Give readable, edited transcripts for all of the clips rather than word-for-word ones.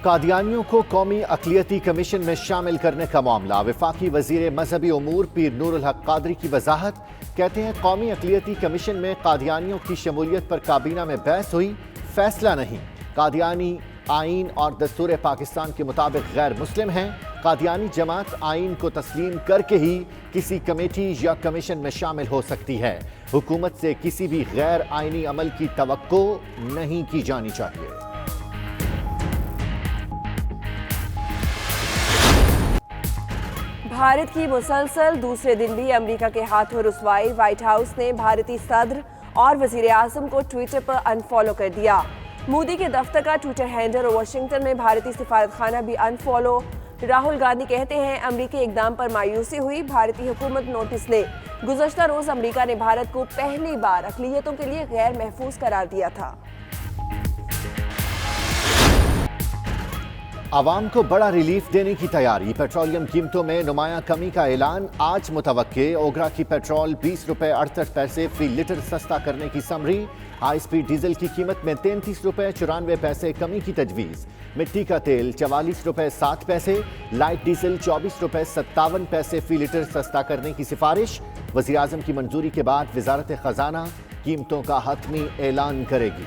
قادیانیوں کو قومی اقلیتی کمیشن میں شامل کرنے کا معاملہ۔ وفاقی وزیر مذہبی امور پیر نور الحق قادری کی وضاحت، کہتے ہیں قومی اقلیتی کمیشن میں قادیانیوں کی شمولیت پر کابینہ میں بحث ہوئی، فیصلہ نہیں۔ قادیانی آئین اور دستور پاکستان کے مطابق غیر مسلم ہیں۔ قادیانی جماعت آئین کو تسلیم کر کے ہی کسی کمیٹی یا کمیشن میں شامل ہو سکتی ہے۔ حکومت سے کسی بھی غیر آئینی عمل کی توقع نہیں کی جانی چاہیے۔ بھارت کی مسلسل دوسرے دن بھی امریکہ کے ہاتھوں رسوائی۔ وائٹ ہاؤس نے بھارتی صدر اور وزیر اعظم کو ٹویٹر پر انفالو کر دیا۔ مودی کے دفتر کا ٹویٹر ہینڈل اور واشنگٹن میں بھارتی سفارت خانہ بھی انفالو۔ راہل گاندھی کہتے ہیں امریکی اقدام پر مایوسی ہوئی، بھارتی حکومت نوٹس لے۔ گزشتہ روز امریکہ نے بھارت کو پہلی بار اقلیتوں کے لیے غیر محفوظ قرار دیا تھا۔ عوام کو بڑا ریلیف دینے کی تیاری۔ پیٹرولیم قیمتوں میں نمایاں کمی کا اعلان آج متوقع۔ اوگرا کی پیٹرول 20 روپے 68 پیسے فی لیٹر سستا کرنے کی سمری۔ ہائی سپیڈ ڈیزل کی قیمت میں 33 روپے 94 پیسے کمی کی تجویز۔ مٹی کا تیل 44 روپے 7 پیسے، لائٹ ڈیزل 24 روپے 57 پیسے فی لیٹر سستا کرنے کی سفارش۔ وزیراعظم کی منظوری کے بعد وزارت خزانہ قیمتوں کا حتمی اعلان کرے گی۔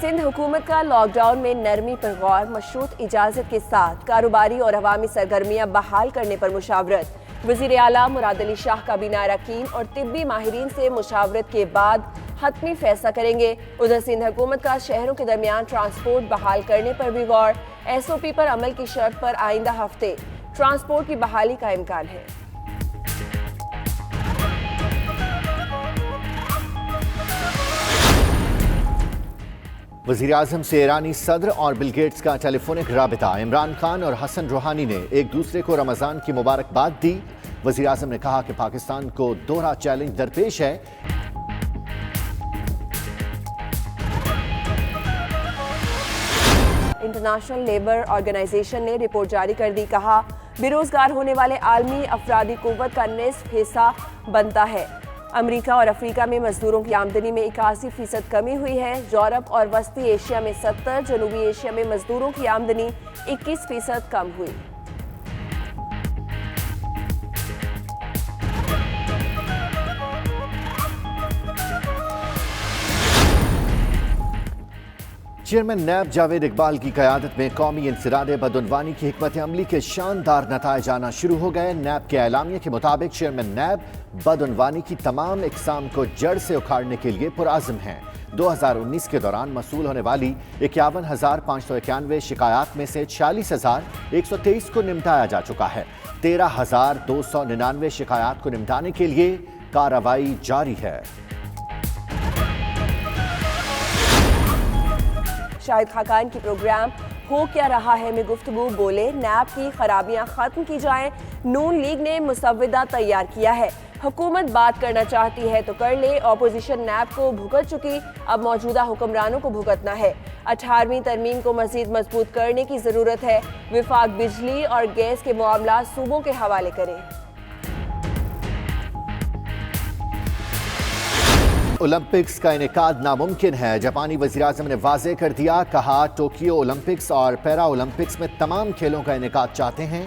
سندھ حکومت کا لاک ڈاؤن میں نرمی پر غور، مشروط اجازت کے ساتھ کاروباری اور عوامی سرگرمیاں بحال کرنے پر مشاورت۔ وزیر اعلیٰ مراد علی شاہ کابینہ اراکین اور طبی ماہرین سے مشاورت کے بعد حتمی فیصلہ کریں گے۔ ادھر سندھ حکومت کا شہروں کے درمیان ٹرانسپورٹ بحال کرنے پر بھی غور۔ ایس او پی پر عمل کی شرط پر آئندہ ہفتے ٹرانسپورٹ کی بحالی کا امکان ہے۔ وزیراعظم سے ایرانی صدر اور بل گیٹس کا ٹیلی فونک رابطہ۔ عمران خان اور حسن روحانی نے ایک دوسرے کو رمضان کی مبارکباد دی۔ وزیراعظم نے کہا کہ پاکستان کو دوہرا چیلنج درپیش ہے۔ انٹرنیشنل لیبر آرگنائزیشن نے رپورٹ جاری کر دی، کہا بے روزگار ہونے والے عالمی افرادی قوت کا نصف حصہ بنتا ہے۔ امریکہ اور افریقہ میں مزدوروں کی آمدنی میں 81% کمی ہوئی ہے۔ یورپ اور وسطی ایشیا میں 70، جنوبی ایشیا میں مزدوروں کی آمدنی 21% کم ہوئی۔ چیئرمین نیب جاوید اقبال کی قیادت میں قومی انسداد بدعنوانی کی حکمت عملی کے شاندار نتائج آنا شروع ہو گئے۔ نیب کے اعلامیے کے مطابق چیئرمین نیب بدعنوانی کی تمام اقسام کو جڑ سے اکھاڑنے کے لیے پرعزم ہیں۔ 2019 کے دوران موصول ہونے والی 51,591 شکایات میں سے 46,123 کو نمٹایا جا چکا ہے۔ 13,299 شکایات کو نمٹانے کے لیے کارروائی جاری ہے۔ شاہد خاقان کی پروگرام ہو کیا رہا ہے میں گفتگو بولے نیب کی خرابیاں ختم کی جائیں۔ نون لیگ نے مسودہ تیار کیا ہے، حکومت بات کرنا چاہتی ہے تو کر لے۔ اپوزیشن نیب کو بھگت چکی، اب موجودہ حکمرانوں کو بھگتنا ہے۔ 18ویں ترمیم کو مزید مضبوط کرنے کی ضرورت ہے۔ وفاق بجلی اور گیس کے معاملات صوبوں کے حوالے کرے۔ اولمپکس کا انعقاد ناممکن ہے، جاپانی وزیراعظم نے واضح کر دیا۔ کہا ٹوکیو اولمپکس اور پیرا اولمپکس میں تمام کھیلوں کا انعقاد چاہتے ہیں۔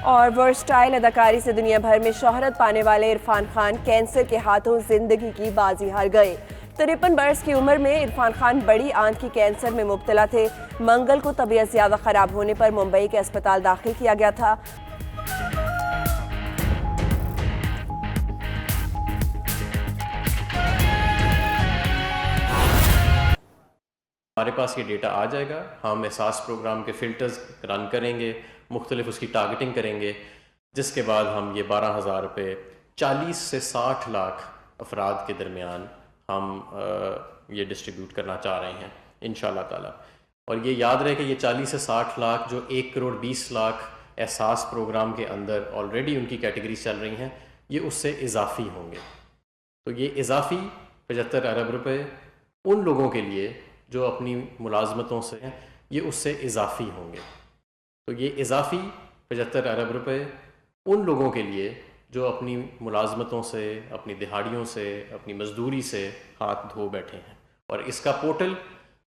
اور ورسٹائل اداکاری سے دنیا بھر میں شہرت پانے والے عرفان خان کینسر کے ہاتھوں زندگی کی بازی ہار گئے۔ 53 برس کی عمر میں عرفان خان بڑی آنت کی کینسر میں مبتلا تھے۔ منگل کو طبیعت زیادہ خراب ہونے پر ممبئی کے اسپتال داخل کیا گیا تھا۔ ہمارے پاس یہ ڈیٹا آ جائے گا، ہم احساس پروگرام کے فلٹرز رن کریں گے، مختلف اس کی ٹارگٹنگ کریں گے، جس کے بعد ہم یہ 12,000 روپے 40 سے 60 لاکھ افراد کے درمیان ہم یہ ڈسٹریبیوٹ کرنا چاہ رہے ہیں انشاءاللہ تعالیٰ۔ اور یہ یاد رہے کہ یہ 40 سے 60 لاکھ جو 1,20,00,000 احساس پروگرام کے اندر آلریڈی ان کی کیٹیگریز چل رہی ہیں، یہ اس سے اضافی ہوں گے۔ تو یہ اضافی 75 ارب روپے ان لوگوں کے لیے جو اپنی ملازمتوں سے ہیں یہ اس سے اضافی ہوں گے. تو یہ اضافی 75 ارب روپے ان لوگوں کے لیے جو اپنی ملازمتوں سے، اپنی دہاڑیوں سے، اپنی مزدوری سے ہاتھ دھو بیٹھے ہیں. اور اس کا پورٹل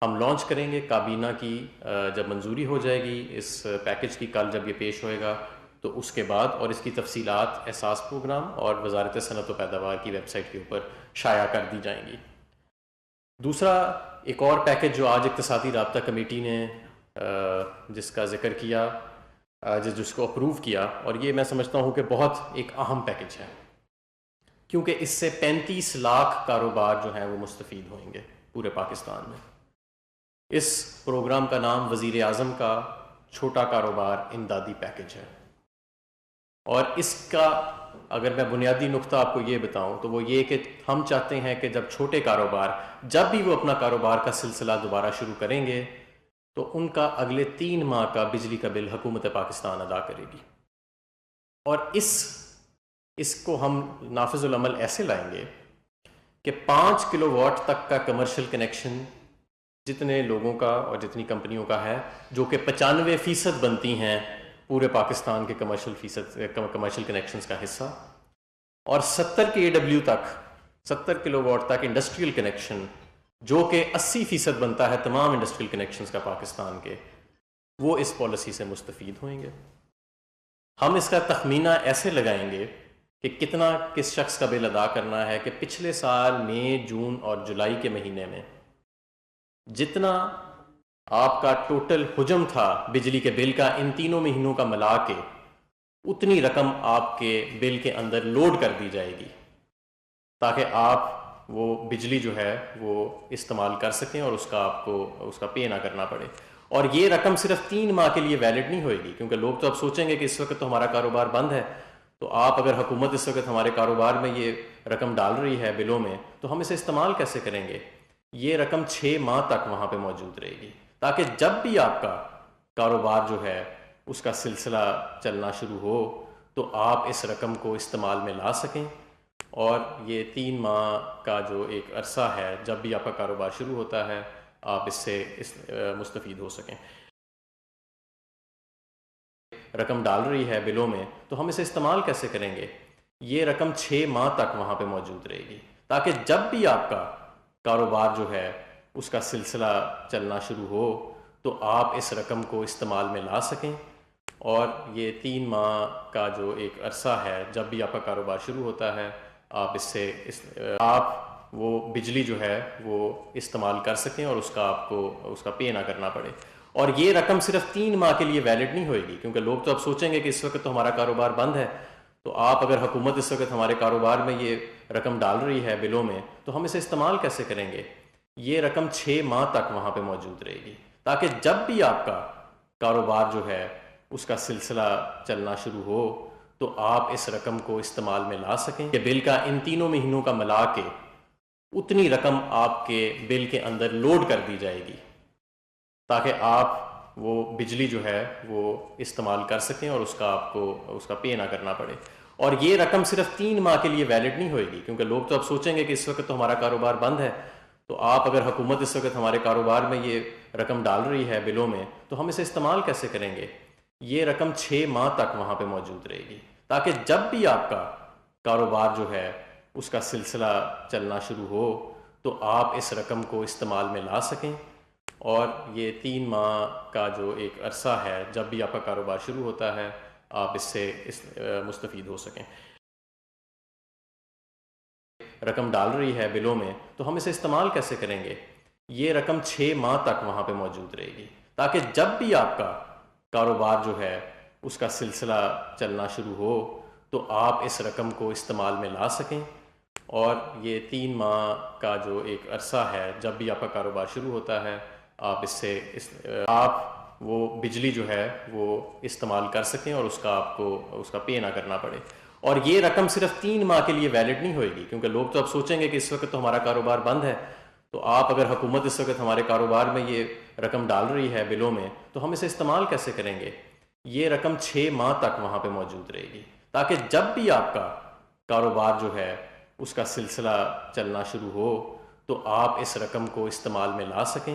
ہم لانچ کریں گے. کابینہ کی جب منظوری ہو جائے گی اس پیکج کی، کل جب یہ پیش ہوئے گا تو اس کے بعد، اور اس کی تفصیلات احساس پروگرام اور وزارت صنعت و پیداوار کی ویب سائٹ کے اوپر شائع کر دی جائیں گی. دوسرا ایک اور پیکج جو آج اقتصادی رابطہ کمیٹی نے جس کا ذکر کیا، جس کو اپروو کیا، اور یہ میں سمجھتا ہوں کہ بہت ایک اہم پیکج ہے، کیونکہ اس سے 35 لاکھ کاروبار جو ہیں وہ مستفید ہوئیں گے پورے پاکستان میں. اس پروگرام کا نام وزیر اعظم کا چھوٹا کاروبار امدادی پیکج ہے. اور اس کا اگر میں بنیادی نقطہ آپ کو یہ بتاؤں تو وہ یہ کہ ہم چاہتے ہیں کہ جب چھوٹے کاروبار جب بھی وہ اپنا کاروبار کا سلسلہ دوبارہ شروع کریں گے تو ان کا اگلے 3 ماہ کا بجلی کا بل حکومت پاکستان ادا کرے گی. اور اس کو ہم نافذ العمل ایسے لائیں گے کہ 5 کلو واٹ تک کا کمرشل کنیکشن جتنے لوگوں کا اور جتنی کمپنیوں کا ہے، جو کہ 95% بنتی ہیں پورے پاکستان کے کمرشل کنیکشنز کا حصہ، اور 70 KW تک، 70 کلو واٹ تک انڈسٹریل کنیکشن جو کہ 80% بنتا ہے تمام انڈسٹریل کنیکشنز کا پاکستان کے، وہ اس پالیسی سے مستفید ہوئیں گے. ہم اس کا تخمینہ ایسے لگائیں گے کہ کتنا کس شخص کا بل ادا کرنا ہے کہ پچھلے سال مئی، جون اور جولائی کے مہینے میں جتنا آپ کا ٹوٹل حجم تھا بجلی کے بل کا ان تینوں مہینوں کا ملا کے، اتنی رقم آپ کے بل کے اندر لوڈ کر دی جائے گی تاکہ آپ وہ بجلی جو ہے وہ استعمال کر سکیں اور اس کا آپ کو اس کا پے نہ کرنا پڑے. اور یہ رقم صرف 3 ماہ کے لیے ویلڈ نہیں ہوئے گی، کیونکہ لوگ تو اب سوچیں گے کہ اس وقت تو ہمارا کاروبار بند ہے، تو آپ اگر حکومت اس وقت ہمارے کاروبار میں یہ رقم ڈال رہی ہے بلوں میں تو ہم اسے استعمال کیسے کریں گے. یہ رقم 6 ماہ تک وہاں پہ موجود رہے گی تاکہ جب بھی آپ کا کاروبار جو ہے اس کا سلسلہ چلنا شروع ہو تو آپ اس رقم کو استعمال میں لا سکیں، اور یہ 3 ماہ کا جو ایک عرصہ ہے جب بھی آپ کا کاروبار شروع ہوتا ہے آپ اس سے مستفید ہو سکیں. رقم ڈال رہی ہے بلوں میں تو ہم اسے استعمال کیسے کریں گے. یہ رقم 6 ماہ تک وہاں پہ موجود رہے گی تاکہ جب بھی آپ کا کاروبار جو ہے اس کا سلسلہ چلنا شروع ہو تو آپ اس رقم کو استعمال میں لا سکیں، اور یہ 3 ماہ کا جو ایک عرصہ ہے جب بھی آپ کا کاروبار شروع ہوتا ہے آپ اس سے آپ وہ بجلی جو ہے وہ استعمال کر سکیں اور اس کا آپ کو اس کا پے نہ کرنا پڑے. اور یہ رقم صرف 3 ماہ کے لیے ویلڈ نہیں ہوئے گی، کیونکہ لوگ تو اب سوچیں گے کہ اس وقت تو ہمارا کاروبار بند ہے، تو آپ اگر حکومت اس وقت ہمارے کاروبار میں یہ رقم ڈال رہی ہے بلوں میں تو ہم اسے استعمال کیسے کریں گے. یہ رقم 6 ماہ تک وہاں پہ موجود رہے گی تاکہ جب بھی آپ کا کاروبار جو ہے اس کا سلسلہ چلنا شروع ہو تو آپ اس رقم کو استعمال میں لا سکیں کہ بل کا ان تینوں مہینوں کا ملا کے اتنی رقم آپ کے بل کے اندر لوڈ کر دی جائے گی تاکہ آپ وہ بجلی جو ہے وہ استعمال کر سکیں اور اس کا آپ کو اس کا پے نہ کرنا پڑے. اور یہ رقم صرف 3 ماہ کے لیے ویلڈ نہیں ہوئے گی، کیونکہ لوگ تو اب سوچیں گے کہ اس وقت تو ہمارا کاروبار بند ہے، تو آپ اگر حکومت اس وقت ہمارے کاروبار میں یہ رقم ڈال رہی ہے بلوں میں تو ہم اسے استعمال کیسے کریں گے. یہ رقم 6 ماہ تک وہاں پہ موجود رہے گی تاکہ جب بھی آپ کا کاروبار جو ہے اس کا سلسلہ چلنا شروع ہو تو آپ اس رقم کو استعمال میں لا سکیں. اور یہ 3 ماہ کا جو ایک عرصہ ہے جب بھی آپ کا کاروبار شروع ہوتا ہے آپ اس سے مستفید ہو سکیں. رقم ڈال رہی ہے بلوں میں تو ہم اسے استعمال کیسے کریں گے. یہ رقم 6 ماہ تک وہاں پہ موجود رہے گی تاکہ جب بھی آپ کا کاروبار جو ہے اس کا سلسلہ چلنا شروع ہو تو آپ اس رقم کو استعمال میں لا سکیں. اور یہ 3 ماہ کا جو ایک عرصہ ہے جب بھی آپ کا کاروبار شروع ہوتا ہے آپ اس سے آپ وہ بجلی جو ہے وہ استعمال کر سکیں اور اس کا آپ کو اس کا پے نہ کرنا پڑے. اور یہ رقم صرف 3 ماہ کے لیے ویلڈ نہیں ہوئے گی، کیونکہ لوگ تو اب سوچیں گے کہ اس وقت تو ہمارا کاروبار بند ہے، تو آپ اگر حکومت اس وقت ہمارے کاروبار میں یہ رقم ڈال رہی ہے بلوں میں تو ہم اسے استعمال کیسے کریں گے. یہ رقم 6 ماہ تک وہاں پہ موجود رہے گی تاکہ جب بھی آپ کا کاروبار جو ہے اس کا سلسلہ چلنا شروع ہو تو آپ اس رقم کو استعمال میں لا سکیں.